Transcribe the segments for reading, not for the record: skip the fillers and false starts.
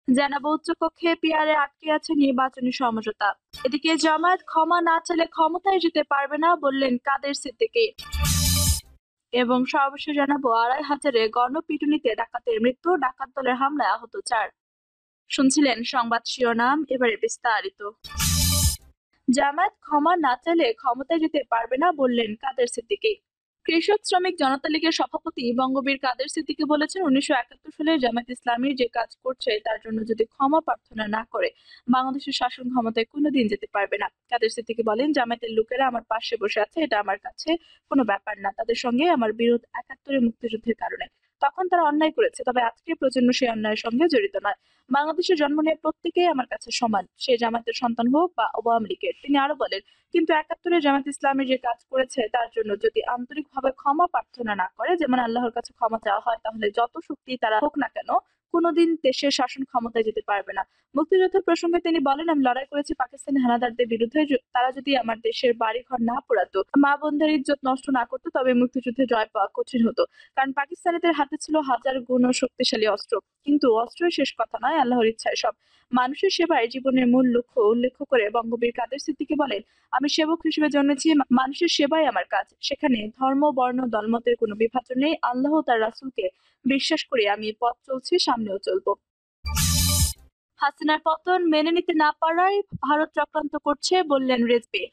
জানাবো উচ্চকক্ষে পিয়ারে আটকে আছে নির্বাচনী সমঝোতা। এদিকে জামায়াত ক্ষমা না চাইলে ক্ষমতায় যেতে পারবে না বললেন কাদের সিদ্দিকী। এবং সর্বশেষ জানাবো ২৫০০-এ গণপিটুনিতে ডাকাতের মৃত্যু, ডাকাত দলের হামলায় আহত ৪। শুনছিলেন সংবাদ শিরোনাম, এবারে বিস্তারিত। জামায়াত ক্ষমা না চাইলে ক্ষমতায় যেতে পারবে না বললেন কাদের সিদ্দিকী। কৃষক শ্রমিক জনতা লীগের সভাপতি বঙ্গবীর কাদের সিদ্দিকী বলেছেন, ১৯৭১ সালে জামায়াত ইসলামী যে কাজ করছে তার জন্য যদি ক্ষমা প্রার্থনা না করে বাংলাদেশের শাসন ক্ষমতায় কোনোদিন যেতে পারবে না। কাদের সিদ্দিকী বলেন, জামায়াতের লোকেরা আমার পাশে বসে আছে, এটা আমার কাছে কোনো ব্যাপার না। তাদের সঙ্গে আমার বিরোধ ৭১-এর মুক্তিযুদ্ধের কারণে। তখন তারা অন্যায় করেছে, তবে আজকের প্রজন্ম সেই অন্যায়ের সঙ্গে জড়িত নয়। বাংলাদেশে জন্ম নেওয়া প্রত্যেকেই আমার কাছে সমান, সে জামায়াতের সন্তান হোক বা আওয়ামী লীগের। তিনি আরো বলেন, কিন্তু ৭১-এ জামায়াত ইসলামী যে কাজ করেছে তার জন্য যদি আন্তরিকভাবে ক্ষমা প্রার্থনা না করে, যেমন আল্লাহর কাছে ক্ষমা চাওয়া হয়, তাহলে যত শক্তি তারা হোক না কেন কোনোদিন দেশের শাসন ক্ষমতায় যেতে পারবে না। মুক্তিযুদ্ধের প্রসঙ্গে তিনি বলেন, আমি লড়াই করেছি পাকিস্তানি হানাদারদের বিরুদ্ধে। তারা যদি আমার দেশের বাড়িঘর না পোড়াতো, মা বোনদের ইজ্জত নষ্ট না করতো, তবে মুক্তিযুদ্ধে জয় পাওয়া কঠিন হতো। কারণ পাকিস্তানিদের হাতে ছিল হাজার গুণ ও শক্তিশালী অস্ত্র। কিন্তু অস্ত্রই শেষ কথা নয়, আল্লাহর ইচ্ছায় সব। মানুষের সেবায় জীবনের মূল লক্ষ্য উল্লেখ করে বঙ্গবীর কাদের সিদ্দিকী বলেন, আমি সেবক হিসেবে জন্মেছি, মানুষের সেবাই আমার কাজ। সেখানে ধর্ম, বর্ণ, দলমতের কোনো বিভাজন নেই। আল্লাহ তার রাসূলকে বিশ্বাস করে আমি পথ চলছি, সামনেও চলবো। হাসিনার পতন মেনে নিতে না পারায় ভারত চক্রান্ত করছে বললেন রিজভী।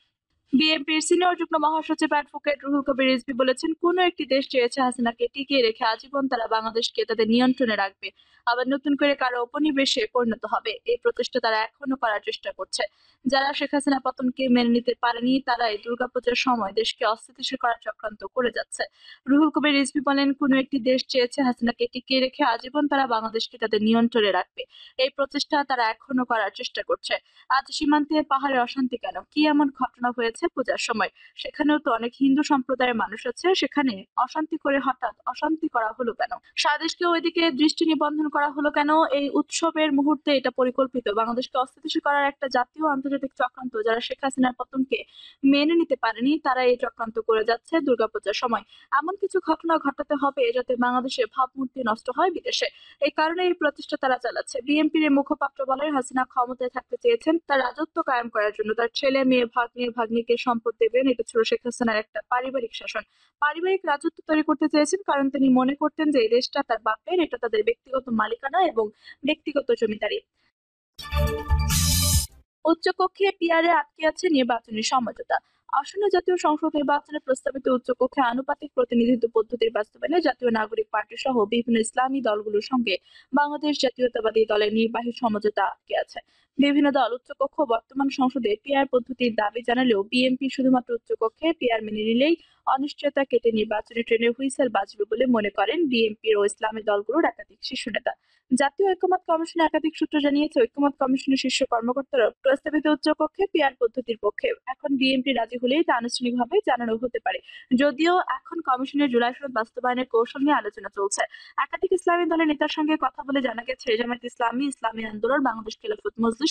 বিএনপির সিনিয়র যুগ্ম মহাসচিব অ্যাডভোকেট রুহুল কবির রিজভী বলেছেন, কোনো একটি দেশ চেয়েছে হাসিনাকে টিকিয়ে রেখে আজীবন তারা বাংলাদেশকে তাদের নিয়ন্ত্রণে রাখবে, আবার নতুন করে কারো উপনিবেশে পরিণত হবে। এই প্রচেষ্টা তারা এখনো করার চেষ্টা করছে। যারা শেখ হাসিনা পতনকে মেনে নিতে পারেনি তারাই দুর্গাপূজার সময় দেশকে অস্থিতিশীল করার চক্রান্ত করে যাচ্ছে। রুহুল কবির রিজভী বলেন, কোনো একটি দেশ চেয়েছে হাসিনাকে টিকিয়ে রেখে আজীবন তারা বাংলাদেশকে তাদের নিয়ন্ত্রণে রাখবে। এই প্রচেষ্টা তারা এখনো করার চেষ্টা করছে। আজ সীমান্তে পাহাড়ে অশান্তি কেন? কি এমন ঘটনা হয়েছে পূজার সময়? সেখানেও তো অনেক হিন্দু সম্প্রদায়ের মানুষ আছে, সেখানে অশান্তি করে হঠাৎ অশান্তি করা হলো কেন? সারা দেশকে ওইদিকে দৃষ্টি নিবন্ধন করা হলো কেন? এই উৎসবের মুহূর্তে এটা পরিকল্পিত বাংলাদেশকে অস্থিতিশীল করার একটা জাতীয় আন্তর্জাতিক চক্রান্ত। যারা শেখ হাসিনার পতনকে মেনে নিতে পারেনি তারা এই চক্রান্ত করে যাচ্ছে দুর্গাপূজার সময়। এমন কিছু ঘটনা ঘটাতে হবে যাতে বাংলাদেশের ভাবমূর্তি নষ্ট হয় বিদেশে। এই কারণে এই প্রচেষ্টা তারা চালাচ্ছে। বিএনপির মুখপাত্র বলেন, হাসিনা ক্ষমতায় থাকতে চেয়েছেন তার রাজত্ব কায়েম করার জন্য। তার ছেলে, মেয়ে, ভাগ্নিকে সম্পদ দেবেন, এটা ছিল শেখ হাসিনার একটা পারিবারিক শাসন। পারিবারিক রাজত্ব তৈরি করতে চেয়েছেন কারণ তিনি মনে করতেন যে এই দেশটা তার বাপের, এটা তাদের ব্যক্তিগত মালিকানা এবং ব্যক্তিগত জমিদারি। উচ্চকক্ষে পিয়ারে আটকে আছে নির্বাচনী সমঝোতা। আসন্ন জাতীয় সংসদ নির্বাচনে প্রস্তাবিত উচ্চকক্ষে আনুপাতিক প্রতিনিধিত্ব পদ্ধতির বাস্তবায়নে জাতীয় নাগরিক পার্টি সহ বিভিন্ন ইসলামী দলগুলোর সঙ্গে বাংলাদেশ জাতীয়তাবাদী দলের নির্বাহী সমঝোতা আটকে আছে। বিভিন্ন দল উচ্চকক্ষ বর্তমান সংসদে পিআর পদ্ধতির দাবি জানালেও বিএনপি শুধুমাত্র উচ্চকক্ষে পিআর মেনে নিলেই অনিশ্চয়তা কেটে নির্বাচনী ট্রেনের হুইসেল বাজবে বলে মনে করেন বিএনপির ও ইসলামী দলগুলোর একাধিক শীর্ষ নেতা। জাতীয় ঐকমত্য কমিশনের একাধিক সূত্র জানিয়েছে, ঐকমত্য কমিশনের শীর্ষ কর্মকর্তারা প্রস্তাবিত উচ্চকক্ষে পিআর পদ্ধতির পক্ষে। এখন বিএনপি রাজি হলেই তা আনুষ্ঠানিকভাবে জানানো হতে পারে। যদিও এখন কমিশনের জুলাই সনদ বাস্তবায়নের কৌশল নিয়ে আলোচনা চলছে। একাধিক ইসলামী দলের নেতার সঙ্গে কথা বলে জানা গেছে, জামায়াত ইসলামী, ইসলামী আন্দোলন, বাংলাদেশ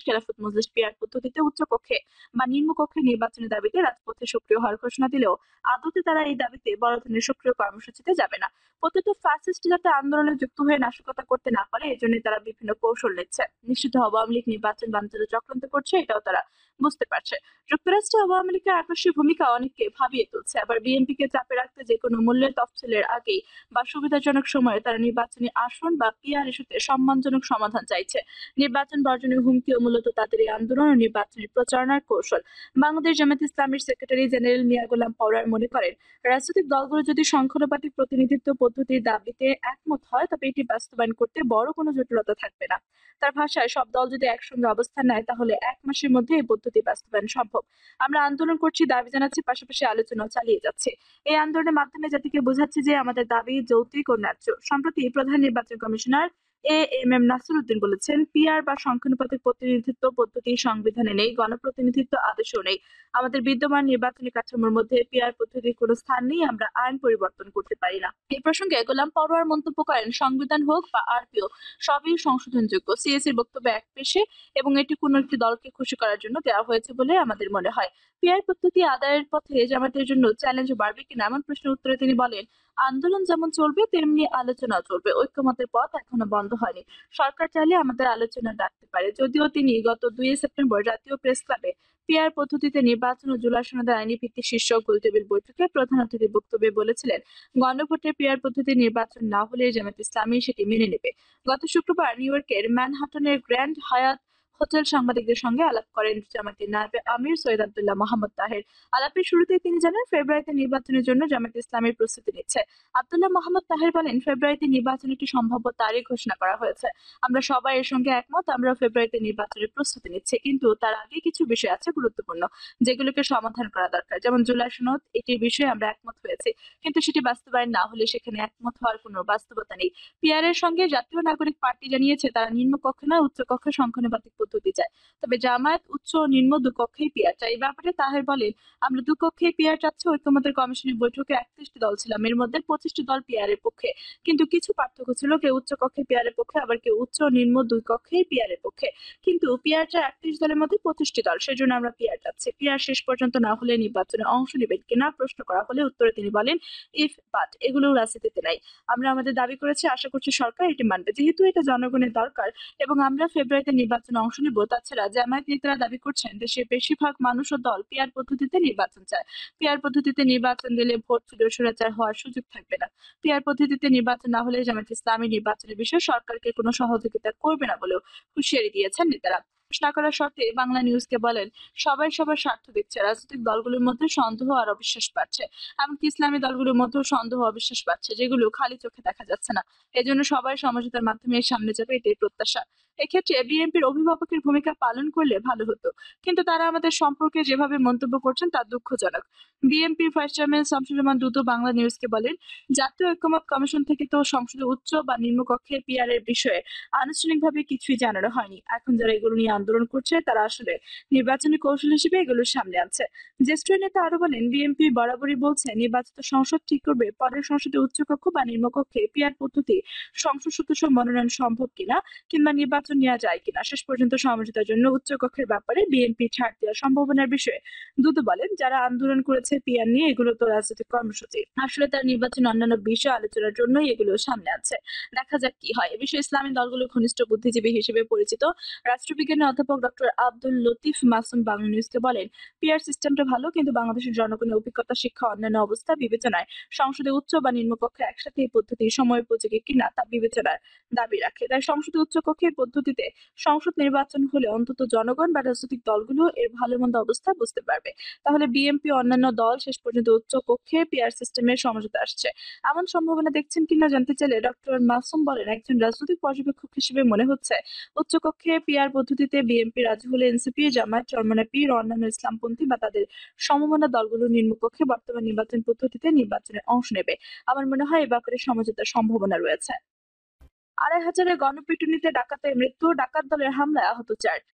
খেলাফত মজলিস পিআর পদ্ধতিতে উচ্চকক্ষে বা নিম্নকক্ষে নির্বাচনের দাবিতে রাজপথে সক্রিয় হওয়ার ঘোষণা দিলেও আদতে তারা এই দাবিতে বড় ধরনের সক্রিয় কর্মসূচিতে যাবে না। প্রত্যেক ফ্যাসিস্ট যাতে আন্দোলনে যুক্ত হয়ে নাশকতা করতে না পারে, এজন্য তারা বিভিন্ন কৌশল নিচ্ছে। নিশ্চিত আওয়ামী লীগ নির্বাচন বানচালের চক্রান্ত করছে, এটাও তারা বুঝতে পারছে। যুক্তরাষ্ট্রে আওয়ামী লীগের আকস্মিক ভূমিকা অনেককে ভাবিয়ে তুলছে। আবার বিএনপিকে চাপে রাখতে যেকোনো মূল্যে তফসিলের আগেই বা সুবিধাজনক সময়ে তারা নির্বাচনী আসন বা পিআর ইস্যুতে সম্মানজনক সমাধান চাইছে। নির্বাচন বর্জনের হুমকিও মূলত তাদের এই আন্দোলন ও নির্বাচনী প্রচারণার কৌশল। বাংলাদেশ জামায়াত ইসলামীর সেক্রেটারি জেনারেল মিয়া গোলাম পওরার মনে করেন, রাজনৈতিক দলগুলো যদি সংখ্যানুপাতিক প্রতিনিধিত্ব পদ্ধতির দাবিতে একমত হয় তবে এটি বাস্তবায়ন করতে বড় কোনো জটিলতা থাকবে না। তার ভাষায়, সব দল যদি একসঙ্গে অবস্থান নেয় তাহলে ১ মাসের মধ্যে এই পদ্ধতি বাস্তবায়ন সম্ভব। আমরা আন্দোলন করছি, দাবি জানাচ্ছি, পাশাপাশি আলোচনাও চালিয়ে যাচ্ছি। এই আন্দোলনের মাধ্যমে জাতিকে বোঝাচ্ছি যে আমাদের দাবি যৌক্তিক ও ন্যায্য। সম্প্রতি প্রধান নির্বাচন কমিশনার এএমএম নাসির উদ্দিন বলেছেন, পিআর বা সংখ্যানুপাতিক প্রতিনিধিত্ব পদ্ধতি সংবিধানে নেই, গণপ্রতিনিধিত্ব আদেশেও নেই। আমাদের বিদ্যমান নির্বাচনী কাঠামোর মধ্যে পিআর পদ্ধতির কোনো স্থান নেই, আমরা আইন পরিবর্তন করতে পারি না। এই প্রসঙ্গে গোলাম পরোয়ার মন্তব্য করেন, সংবিধান হোক বা আরপিও সবই সংশোধনযোগ্য। সিএসির বক্তব্য একপেশে এবং এটি কোনো একটি দলকে খুশি করার জন্য দেওয়া হয়েছে বলে আমাদের মনে হয়। পিআর পদ্ধতি আদায়ের পথে জামায়াতের জন্য চ্যালেঞ্জ বাড়বে কিনা এমন প্রশ্নের উত্তরে তিনি বলেন, আন্দোলন যেমন চলবে তেমনি আলোচনাও চলবে। ঐক্যমতের পথ এখনো বন্ধ হয়নি। সরকার চাইলে আমাদের আলোচনা ডাকতে পারে। যদিও তিনি গত 2 সেপ্টেম্বর জাতীয় প্রেস ক্লাবে পিআর পদ্ধতিতে নির্বাচন ও জুলাই সনদের আইনি ভিত্তি শীর্ষক গোলটেবিল বৈঠকে প্রধান অতিথির বক্তব্যে বলেছিলেন, গণভোটে পিআর পদ্ধতি নির্বাচন না হলে জামায়াত ইসলামী সেটি মেনে নেবে। গত শুক্রবার নিউ ইয়র্কের ম্যানহাটনের গ্র্যান্ড হায়াত হোটেল সাংবাদিকদের সঙ্গে আলাপ করেন জামায়াতের নায়েবে আমির সৈয়দ আব্দুল্লাহ মোহাম্মদ তাহের। আলাপের শুরুতেই তিনি জানান, ফেব্রুয়ারিতে নির্বাচনের জন্য জামায়াত ইসলামের প্রস্তুতি নিচ্ছে। আব্দুল্লাহ মোহাম্মদ তাহের বলেন, ফেব্রুয়ারিতে নির্বাচনের একটি সম্ভাব্য তারিখ ঘোষণা করা হয়েছে। আমরা সবাই এর সঙ্গে একমত। আমরা ফেব্রুয়ারিতে নির্বাচনের প্রস্তুতি নিচ্ছি, কিন্তু তার আগে কিছু বিষয় আছে গুরুত্বপূর্ণ, যেগুলোকে সমাধান করা দরকার। যেমন জুলাই সনদ, এটির বিষয়ে আমরা একমত হয়েছি, কিন্তু সেটি বাস্তবায়ন না হলে সেখানে একমত হওয়ার কোনো বাস্তবতা নেই। পিআর এর সঙ্গে জাতীয় নাগরিক পার্টি জানিয়েছে তারা নিম্নকক্ষে নয় উচ্চকক্ষে সংখ্যানুপাতিক পদ্ধতি চায়। তবে জামায়াত উচ্চ ও নিম্ন দুকক্ষেই পিআর চায়। এই ব্যাপারে তাহের বলেন, আমরা দুকক্ষেই পিআর চাচ্ছি। ঐক্যমতের কমিশনের বৈঠকে 31টি দল ছিলাম, এর মধ্যে 25টি দল পিআর এর পক্ষে, কিন্তু কিছু পার্থক্য ছিল। কেউ উচ্চ কক্ষে পিআর এর পক্ষে, আবার কেউ উচ্চ ও নিম্ন দুই কক্ষেই পিআর এর পক্ষে। কিন্তু পিআর চায় 31 দলের মধ্যে 25টি দল, সেজন্য আমরা পিআর চাচ্ছি। পিআর শেষ পর্যন্ত না হলে নির্বাচনে অংশ নেবেন কিনা প্রশ্ন করা হলে উত্তরে তিনি বলেন, ইফ বাট এগুলো রাজনীতিতে নাই। আমরা আমাদের দাবি করেছি, আশা করছি সরকার এটি মানবে। যেহেতু এটা জনগণের দরকার এবং আমরা ফেব্রুয়ারিতে নির্বাচনে অংশ নিব, তাছাড়া জামায়াত নেতারা দাবি করছেন দেশের বেশিরভাগ মানুষ ও দল পিআর পদ্ধতিতে নির্বাচন চায়। পিআর পদ্ধতিতে নির্বাচন দিলে ভোট স্বৈরাচার হওয়ার সুযোগ থাকবে না। পিআর পদ্ধতিতে নির্বাচন না হলে জামায়াত ইসলামী নির্বাচনের বিষয়ে সরকারকে কোনো সহযোগিতা করবে না বলেও হুঁশিয়ারি দিয়েছেন নেতারা। না করার শর্তে বাংলা নিউজকে বলেন, সবাই সবার স্বার্থ দেখছে। রাজনৈতিক দলগুলোর মধ্যে সন্দেহ আর অবিশ্বাস বাড়ছে। এমনকি ইসলামী দলগুলোর মধ্যেও সন্দেহ অবিশ্বাস বাড়ছে, যেগুলো খালি চোখে দেখা যাচ্ছে না। এজন্য সবাই সমঝোতার মাধ্যমে এর সামনে যাবে, এটাই প্রত্যাশা। এক্ষেত্রে বিএনপির অভিভাবকের ভূমিকা পালন করলে ভালো হতো, কিন্তু তারা আমাদের সম্পর্কে যেভাবে মন্তব্য করছেন তা দুঃখজনক। বিএনপির ভাইস চেয়ারম্যান শামসুর রহমান দ্রুত বাংলা নিউজকে বলেন, জাতীয় ঐক্যমত কমিশন থেকে তো সংসদে উচ্চ বা নিম্নকক্ষে পিআর এর বিষয়ে আনুষ্ঠানিকভাবে কিছুই জানানো হয়নি। এখন যারা এগুলো নিয়ে আন্দোলন করছে তারা আসলে নির্বাচনী কৌশল হিসেবে এগুলোর সামনে আনছে। জ্যেষ্ঠ নেতা আরো বলেন, বিএনপি বরাবরই বলছে নির্বাচিত সংসদ ঠিক করবে পরের সংসদে উচ্চকক্ষ বা নিম্নকক্ষে পিআর পদ্ধতি সংসদ সদস্য মনোনয়ন সম্ভব কিনা কিংবা নির্বাচন নেওয়া যায় কিনা। শেষ পর্যন্ত সমঝোতার জন্য উচ্চকক্ষের ব্যাপারে বিএনপি ছাড় দেওয়ার সম্ভাবনার বিষয়ে দুদু বলেন, যারা আন্দোলন করেছে পিআর নিয়ে, এগুলো তো রাজনৈতিক কর্মসূচি। আসলে তার নির্বাচন অন্যান্য বিষয় আলোচনার জন্যই এগুলো সামনে আছে। দেখা যাক কি হয়। এ বিষয়ে ইসলামী দলগুলোর ঘনিষ্ঠ বুদ্ধিজীবী হিসেবে পরিচিত রাষ্ট্রবিজ্ঞানের অধ্যাপক ডক্টর আব্দুল লতিফ মাসুম বাংলা নিউজকে বলেন, পিআর সিস্টেমটা ভালো, কিন্তু বাংলাদেশের জনগণের অভিজ্ঞতা, শিক্ষা, অন্যান্য অবস্থা বিবেচনায় সংসদে উচ্চ বা নিম্নকক্ষে একসাথে এই পদ্ধতি সময় উপযোগী কিনা তা বিবেচনার দাবি রাখে। তাই সংসদে উচ্চ কক্ষের পদ্ধতিতে সংসদ নির্বাচন হলে অন্তত জনগণ বা রাজনৈতিক দলগুলো এর ভালো মন্দ অবস্থা বুঝতে পারবে। তাহলে বিএনপি অন্যান্য দল শেষ পর্যন্ত উচ্চ কক্ষে পিআর সিস্টেমের সমঝোতা আসছে এমন সম্ভাবনা দেখছেন কিনা জানতে চাইলে ডক্টর মাসুম বলেন, একজন রাজনৈতিক পর্যবেক্ষক হিসেবে মনে হচ্ছে উচ্চকক্ষে পিআর পদ্ধতিতে বিএনপি রাজি হলে এনসিপি, জামায়াত, চরমনায় পীর, অন্যান্য ইসলামপন্থী বা তাদের সমমনা দলগুলো নিম্নকক্ষে বর্তমান নির্বাচন পদ্ধতিতে নির্বাচনে অংশ নেবে। আমার মনে হয় এ ব্যাপারে সমঝোতার সম্ভাবনা রয়েছে। ২৫০০ গণপিটুনিতে ডাকাতের মৃত্যু, ডাকাত দলের হামলায় আহত ৪।